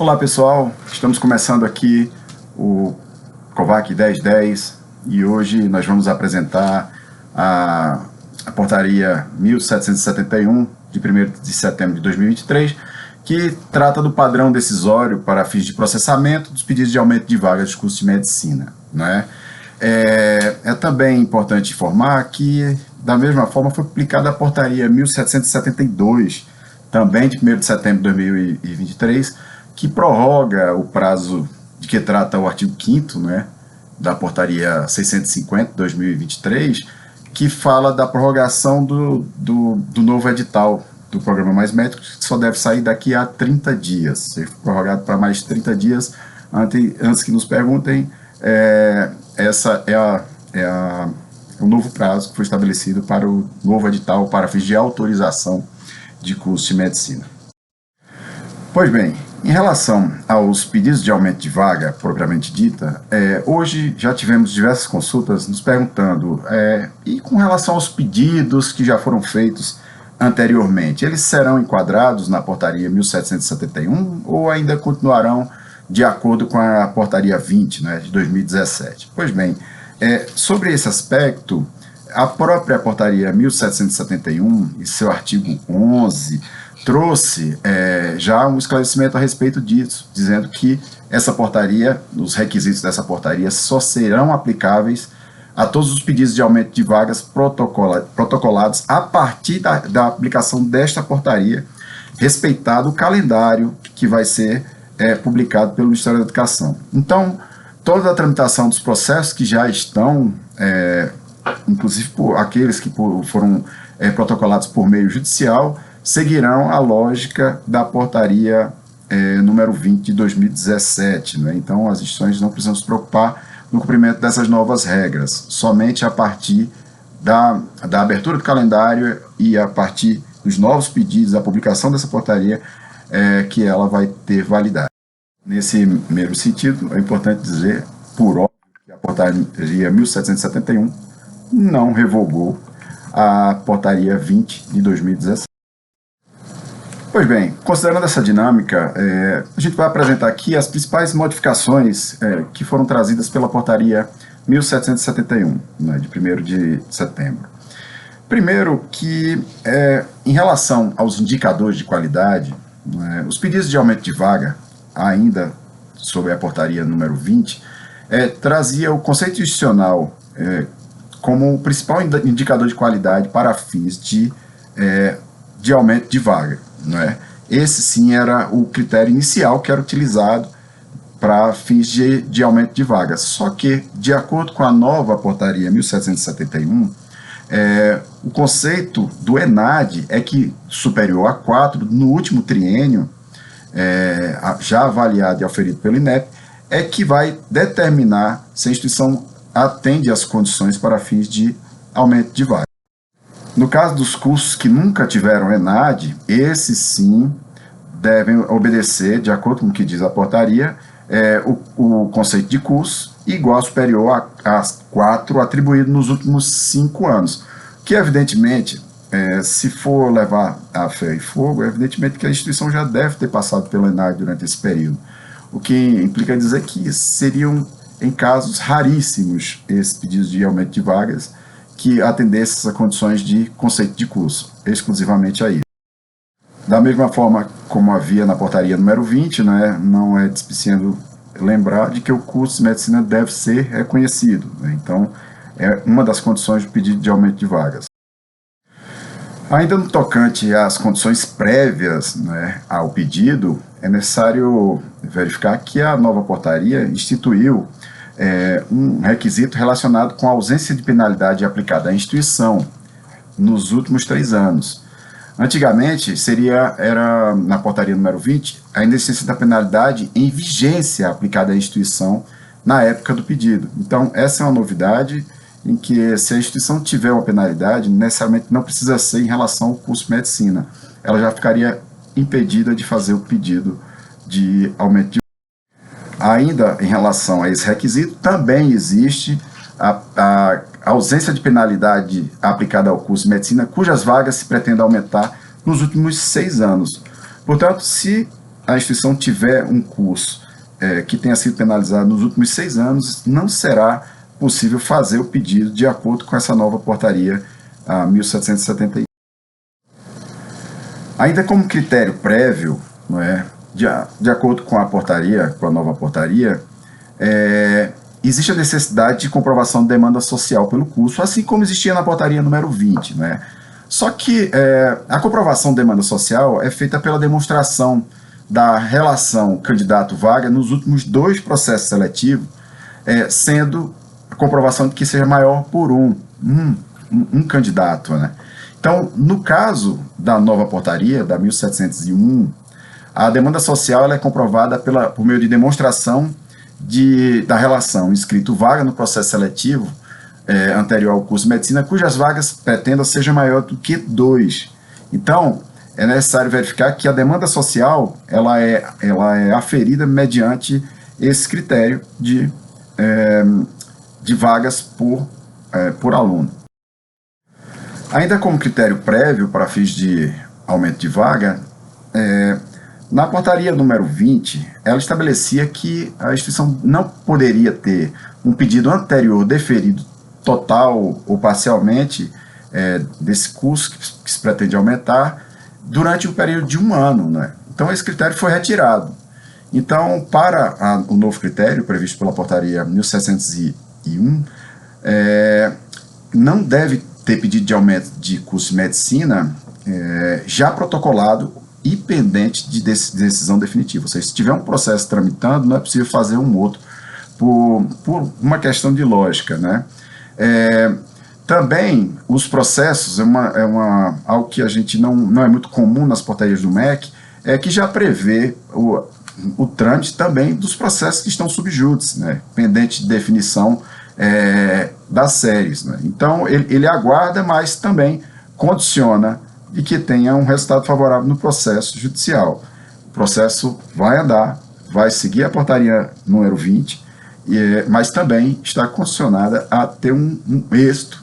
Olá pessoal, estamos começando aqui o COVAC 1010 e hoje nós vamos apresentar a portaria 1771 de 1º de setembro de 2023, que trata do padrão decisório para fins de processamento dos pedidos de aumento de vagas de curso de medicina, né? É também importante informar que, da mesma forma, foi publicada a portaria 1772, também de 1º de setembro de 2023, que prorroga o prazo de que trata o artigo 5º, né, da portaria 650 de 2023, que fala da prorrogação do novo edital do Programa Mais Médicos, que só deve sair daqui a 30 dias. Ser prorrogado para mais 30 dias, antes que nos perguntem, essa é o novo prazo que foi estabelecido para o novo edital para fins de autorização de curso de medicina. Pois bem, em relação aos pedidos de aumento de vaga, propriamente dita, hoje já tivemos diversas consultas nos perguntando, e com relação aos pedidos que já foram feitos anteriormente, eles serão enquadrados na portaria 1771 ou ainda continuarão de acordo com a portaria 20, né, de 2017? Pois bem, sobre esse aspecto, a própria portaria 1771 e seu artigo 11 trouxe já um esclarecimento a respeito disso, dizendo que essa portaria, os requisitos dessa portaria só serão aplicáveis a todos os pedidos de aumento de vagas protocolados a partir da aplicação desta portaria, respeitado o calendário que vai ser publicado pelo Ministério da Educação. Então, toda a tramitação dos processos que já estão, inclusive por aqueles que foram protocolados por meio judicial, seguirão a lógica da portaria número 20 de 2017. Né? Então, as instituições não precisam se preocupar no cumprimento dessas novas regras, somente a partir da abertura do calendário e a partir dos novos pedidos, da publicação dessa portaria, que ela vai ter validade. Nesse mesmo sentido, é importante dizer, por óbvio, que a portaria 1771 não revogou a portaria 20 de 2017. Pois bem, considerando essa dinâmica, a gente vai apresentar aqui as principais modificações que foram trazidas pela portaria 1771, né, de 1º de setembro. Primeiro que, em relação aos indicadores de qualidade, né, os pedidos de aumento de vaga, ainda sobre a portaria número 20, trazia o conceito institucional como o principal indicador de qualidade para fins de aumento de vaga. Não é? Esse sim era o critério inicial que era utilizado para fins de aumento de vagas. Só que, de acordo com a nova portaria 1771, o conceito do ENAD é que superior a 4, no último triênio, já avaliado e auferido pelo INEP, é que vai determinar se a instituição atende às condições para fins de aumento de vaga. No caso dos cursos que nunca tiveram ENAD, esses sim devem obedecer, de acordo com o que diz a portaria, o conceito de curso igual ou superior a 4 atribuído nos últimos 5 anos. Que, evidentemente, se for levar a ferro e fogo, evidentemente que a instituição já deve ter passado pelo ENAD durante esse período. O que implica dizer que seriam, em casos raríssimos, esses pedidos de aumento de vagas que atendessem a condições de conceito de curso, exclusivamente a isso. Da mesma forma como havia na portaria número 20, né, não é despiciando lembrar de que o curso de medicina deve ser reconhecido. Né? Então, é uma das condições do pedido de aumento de vagas. Ainda no tocante às condições prévias, né, ao pedido, é necessário verificar que a nova portaria instituiu um requisito relacionado com a ausência de penalidade aplicada à instituição nos últimos 3 anos. Antigamente, era na portaria número 20, a inexistência da penalidade em vigência aplicada à instituição na época do pedido. Então, essa é uma novidade em que, se a instituição tiver uma penalidade, necessariamente não precisa ser em relação ao curso de medicina. Ela já ficaria impedida de fazer o pedido de aumento de. Ainda em relação a esse requisito, também existe a ausência de penalidade aplicada ao curso de medicina, cujas vagas se pretende aumentar nos últimos 6 anos. Portanto, se a instituição tiver um curso que tenha sido penalizado nos últimos 6 anos, não será possível fazer o pedido de acordo com essa nova portaria 1771. Ainda como critério prévio, não é, de acordo com a portaria, com a nova portaria, existe a necessidade de comprovação de demanda social pelo curso, assim como existia na portaria número 20, né? Só que a comprovação de demanda social é feita pela demonstração da relação candidato-vaga nos últimos 2 processos seletivos, sendo a comprovação de que seja maior por um candidato, né? Então, no caso da nova portaria, da 1701, a demanda social ela é comprovada por meio de demonstração da relação inscrito-vaga no processo seletivo anterior ao curso de medicina, cujas vagas pretendam seja maior do que 2. Então, é necessário verificar que a demanda social ela é aferida mediante esse critério de vagas por aluno. Ainda como critério prévio para fins de aumento de vaga, na portaria número 20, ela estabelecia que a instituição não poderia ter um pedido anterior deferido total ou parcialmente desse curso que se pretende aumentar durante um período de 1 ano, né? Então esse critério foi retirado. Então, para o novo critério previsto pela portaria 1701, não deve ter pedido de aumento de curso de medicina já protocolado e pendente de decisão definitiva. Ou seja, se tiver um processo tramitando, não é possível fazer um outro por uma questão de lógica, né? Também os processos, algo que a gente não é muito comum nas portarias do MEC, que já prevê o trâmite também dos processos que estão subjúdice, né? Pendente de definição das séries, né? Então ele aguarda, mas também condiciona de que tenha um resultado favorável no processo judicial. O processo vai andar, vai seguir a portaria número 20, mas também está condicionada a ter um êxito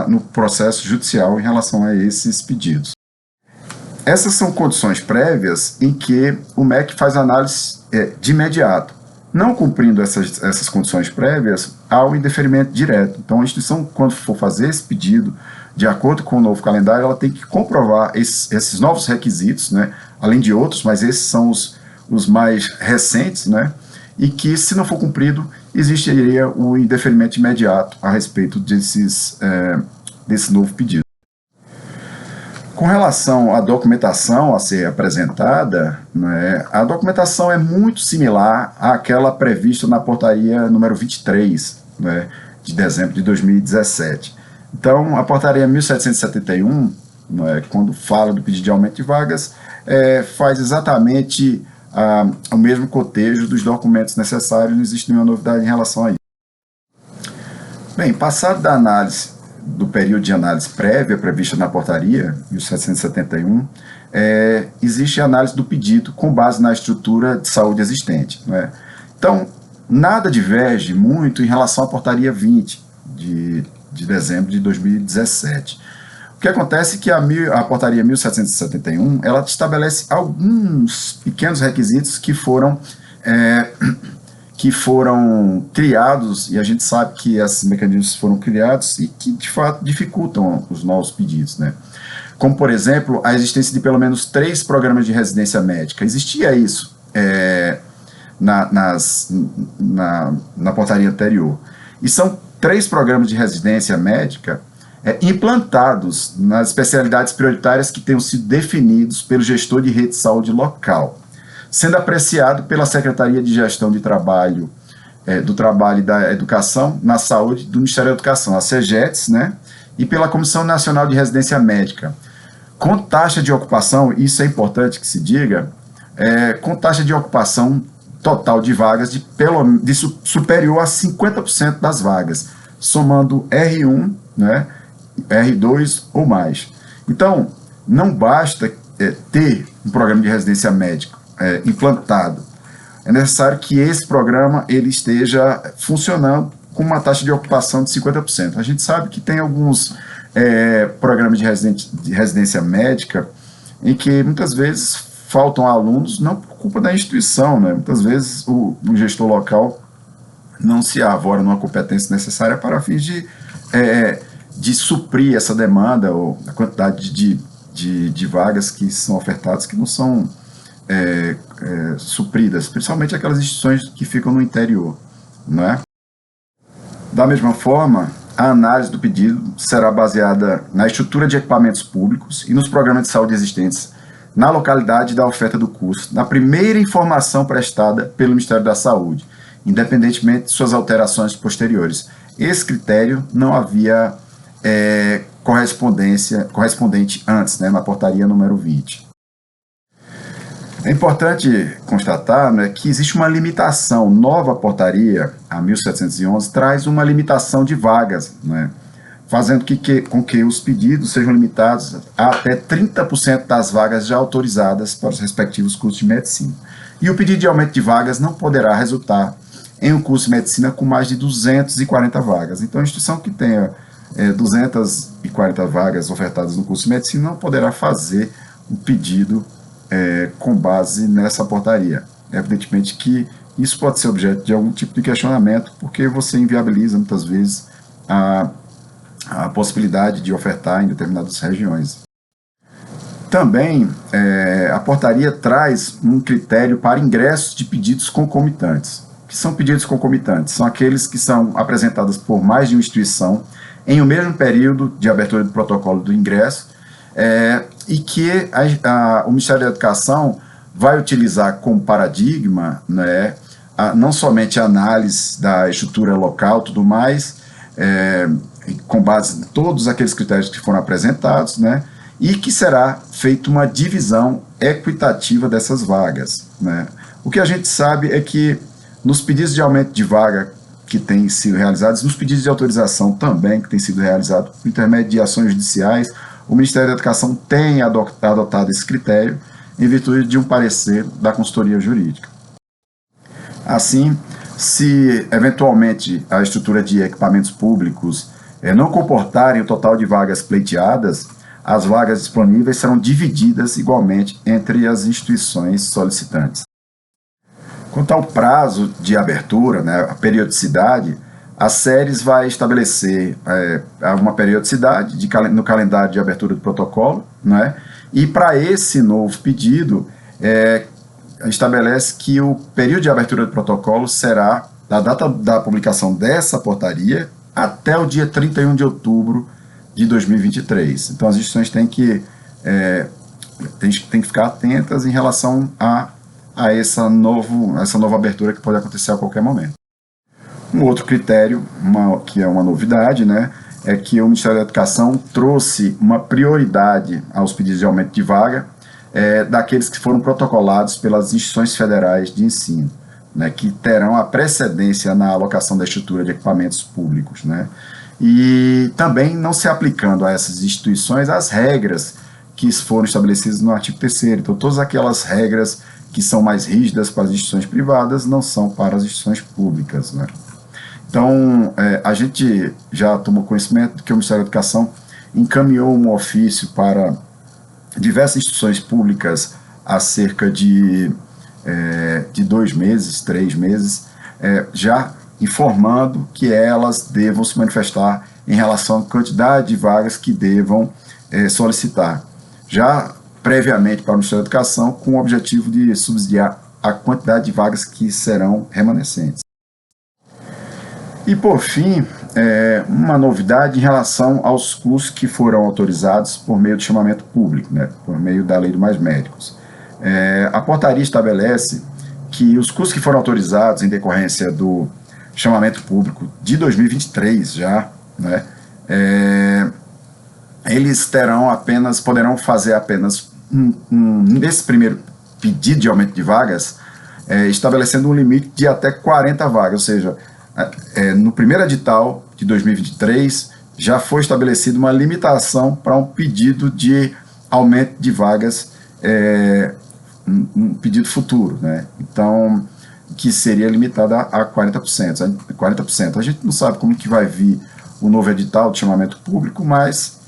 no processo judicial em relação a esses pedidos. Essas são condições prévias em que o MEC faz análise de imediato. Não cumprindo essas condições prévias, há o indeferimento direto. Então, a instituição, quando for fazer esse pedido, de acordo com o novo calendário, ela tem que comprovar esses novos requisitos, né? Além de outros, mas esses são os mais recentes, né? E que, se não for cumprido, existiria o indeferimento imediato a respeito desse novo pedido. Com relação à documentação a ser apresentada, né, a documentação é muito similar àquela prevista na portaria número 23, né, de dezembro de 2017. Então, a portaria 1771, né, quando fala do pedido de aumento de vagas, faz exatamente o mesmo cotejo dos documentos necessários, não existe nenhuma novidade em relação a isso. Bem, passado da análise do período de análise prévia prevista na portaria 1771, existe a análise do pedido com base na estrutura de saúde existente, né? Então, nada diverge muito em relação à portaria 20 de dezembro de 2017. O que acontece é que a portaria 1771, ela estabelece alguns pequenos requisitos que foram criados, e a gente sabe que esses mecanismos foram criados e que, de fato, dificultam os novos pedidos, né? Como, por exemplo, a existência de pelo menos 3 programas de residência médica. Existia isso na portaria anterior. E são 3 programas de residência médica implantados nas especialidades prioritárias que tenham sido definidos pelo gestor de rede de saúde local, sendo apreciado pela Secretaria de Gestão de Trabalho, do Trabalho e da Educação na Saúde do Ministério da Educação, a SEGETS, né, e pela Comissão Nacional de Residência Médica, com taxa de ocupação, isso é importante que se diga, com taxa de ocupação total de vagas de superior a 50% das vagas, somando R1, né, R2 ou mais. Então, não basta ter um programa de residência médica implantado. É necessário que esse programa ele esteja funcionando com uma taxa de ocupação de 50%. A gente sabe que tem alguns programas de residência médica em que muitas vezes faltam alunos não por culpa da instituição, né? Muitas vezes o gestor local não se arvora numa competência necessária para fins de suprir essa demanda ou a quantidade de vagas que são ofertadas que não são supridas, principalmente aquelas instituições que ficam no interior, não é? Da mesma forma, a análise do pedido será baseada na estrutura de equipamentos públicos e nos programas de saúde existentes na localidade da oferta do curso, na primeira informação prestada pelo Ministério da Saúde, independentemente de suas alterações posteriores. Esse critério não havia correspondente antes, né, na portaria número 20. É importante constatar, né, que existe uma limitação. Nova portaria, a 1711, traz uma limitação de vagas, né, fazendo com que os pedidos sejam limitados a até 30% das vagas já autorizadas para os respectivos cursos de medicina. E o pedido de aumento de vagas não poderá resultar em um curso de medicina com mais de 240 vagas. Então, a instituição que tenha 240 vagas ofertadas no curso de medicina não poderá fazer um pedido com base nessa portaria. Evidentemente que isso pode ser objeto de algum tipo de questionamento, porque você inviabiliza muitas vezes a possibilidade de ofertar em determinadas regiões. Também a portaria traz um critério para ingressos de pedidos concomitantes. O que são pedidos concomitantes? São aqueles que são apresentados por mais de uma instituição em o mesmo período de abertura do protocolo do ingresso, e que o Ministério da Educação vai utilizar como paradigma, né, não somente a análise da estrutura local, tudo mais, com base em todos aqueles critérios que foram apresentados, né, e que será feita uma divisão equitativa dessas vagas, né. O que a gente sabe é que nos pedidos de aumento de vaga que têm sido realizados, nos pedidos de autorização também que têm sido realizados por intermédio de ações judiciais, o Ministério da Educação tem adotado esse critério em virtude de um parecer da consultoria jurídica. Assim, se eventualmente a estrutura de equipamentos públicos não comportarem o total de vagas pleiteadas, as vagas disponíveis serão divididas igualmente entre as instituições solicitantes. Quanto ao prazo de abertura, né, a periodicidade, a SERES vai estabelecer uma periodicidade no calendário de abertura do protocolo, né? E para esse novo pedido, estabelece que o período de abertura do protocolo será da data da publicação dessa portaria até o dia 31 de outubro de 2023. Então, as instituições têm que ficar atentas em relação a essa nova abertura que pode acontecer a qualquer momento. Um outro critério, que é uma novidade, né, é que o Ministério da Educação trouxe uma prioridade aos pedidos de aumento de vaga daqueles que foram protocolados pelas instituições federais de ensino, né, que terão a precedência na alocação da estrutura de equipamentos públicos, né, e também não se aplicando a essas instituições as regras que foram estabelecidas no artigo 3º. Então, todas aquelas regras que são mais rígidas para as instituições privadas não são para as instituições públicas, né. Então, a gente já tomou conhecimento de que o Ministério da Educação encaminhou um ofício para diversas instituições públicas há cerca de 2 meses, 3 meses, já informando que elas devam se manifestar em relação à quantidade de vagas que devam solicitar, já previamente para o Ministério da Educação, com o objetivo de subsidiar a quantidade de vagas que serão remanescentes. E, por fim, uma novidade em relação aos cursos que foram autorizados por meio de chamamento público, né, por meio da Lei do Mais Médicos. A portaria estabelece que os cursos que foram autorizados em decorrência do chamamento público de 2023 já, né, eles poderão fazer apenas nesse primeiro pedido de aumento de vagas, estabelecendo um limite de até 40 vagas, ou seja, no primeiro edital de 2023 já foi estabelecida uma limitação para um pedido de aumento de vagas, um pedido futuro, né? Então, que seria limitada a 40%. A gente não sabe como que vai vir o novo edital de chamamento público, mas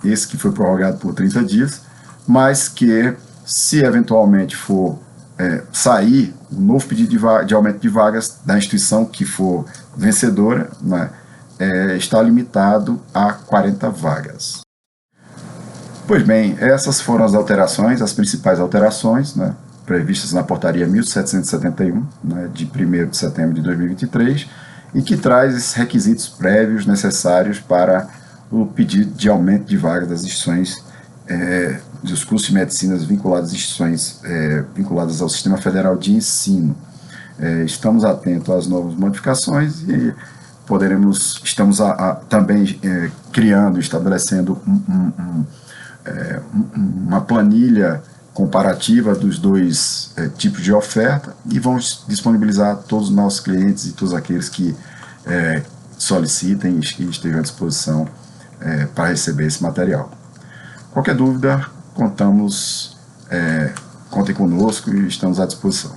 esse que foi prorrogado por 30 dias, mas que Se eventualmente for sair um novo pedido de aumento de vagas da instituição que for vencedora, né, está limitado a 40 vagas. Pois bem, essas foram as alterações, as principais alterações, né, previstas na portaria 1771, né, de 1º de setembro de 2023, e que traz esses requisitos prévios necessários para o pedido de aumento de vagas das instituições, dos cursos de medicina vinculados às instituições vinculadas ao Sistema Federal de Ensino. Estamos atentos às novas modificações e estamos também criando, estabelecendo uma planilha comparativa dos dois tipos de oferta e vamos disponibilizar a todos os nossos clientes e todos aqueles que solicitem e estejam à disposição para receber esse material. Qualquer dúvida, contem conosco e estamos à disposição.